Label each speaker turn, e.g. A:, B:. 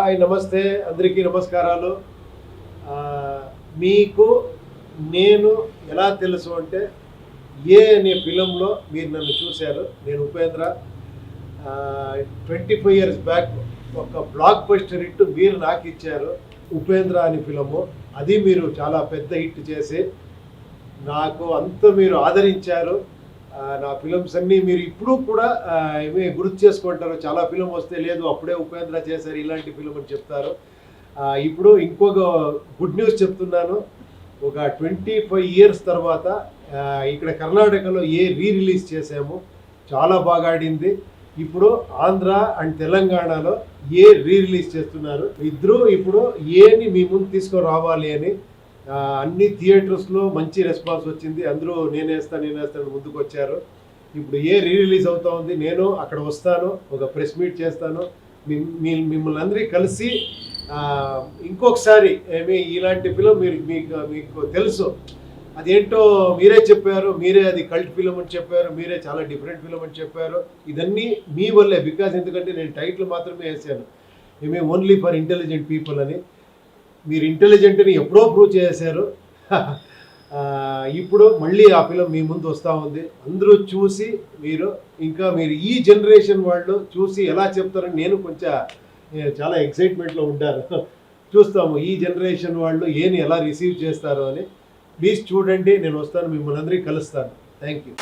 A: Hi నమస్తే అందరికీ నమస్కారాలు. మీకు నేను ఎలా తెలుసు అంటే ఏ అనే ఫిలంలో మీరు నన్ను చూశారు. నేను ఉపేంద్ర. 25 years బ్యాక్ ఒక బ్లాక్ బస్టర్ హిట్ మీరు నాకు ఇచ్చారు, ఉపేంద్ర అని ఫిలము. అది మీరు చాలా పెద్ద హిట్ చేసి నాకు అంత మీరు ఆదరించారు. నా ఫిలమ్స్ అన్నీ మీరు ఇప్పుడు కూడా ఏమీ గుర్తు చేసుకుంటారు. చాలా ఫిలం వస్తే లేదు అప్పుడే ఉపేంద్ర చేశారు ఇలాంటి ఫిలం అని చెప్తారు. ఇప్పుడు ఇంకొక గుడ్ న్యూస్ చెప్తున్నాను. ఒక 25 years తర్వాత ఇక్కడ కర్ణాటకలో రిలీజ్ చేసాము, చాలా బాగా ఆడింది. ఇప్పుడు ఆంధ్ర అండ్ తెలంగాణలో రిలీజ్ చేస్తున్నారు. ఇద్దరు ఇప్పుడు ఏని మీ ముందు తీసుకొని రావాలి అని అన్ని థియేటర్స్లో మంచి రెస్పాన్స్ వచ్చింది. అందరూ నేనేస్తాను ముందుకు వచ్చారు. ఇప్పుడు రిలీజ్ అవుతా ఉంది. నేను అక్కడ వస్తాను, ఒక ప్రెస్ మీట్ చేస్తాను. మిమ్మల్ని అందరికీ కలిసి ఇంకొకసారి ఇలాంటి ఫిలం మీకు తెలుసు అదేంటో మీరే చెప్పారు. మీరే అది కల్ట్ ఫిలం అని చెప్పారు, మీరే చాలా డిఫరెంట్ ఫిలం అని చెప్పారు. ఇదన్నీ మీ వల్లే. బికాజ్ ఎందుకంటే నేను టైటిల్ మాత్రమే వేసాను, ఓన్లీ ఫర్ ఇంటెలిజెంట్ పీపుల్ అని. మీరు ఇంటెలిజెంట్ అని ఎప్పుడో ప్రూవ్ చేశారు. ఇప్పుడు మళ్ళీ ఆ ఫిలం మీ ముందు వస్తూ ఉంది. అందరూ చూసి మీరు ఈ జనరేషన్ వాళ్ళు చూసి ఎలా చెప్తారని నేను చాలా ఎక్సైట్మెంట్లో ఉంటాను. చూస్తాము ఈ జనరేషన్ వాళ్ళు ఎలా రిసీవ్ చేస్తారు అని. ప్లీజ్ చూడండి, నేను వస్తాను, మిమ్మల్ని అందరికీ కలుస్తాను. Thank you.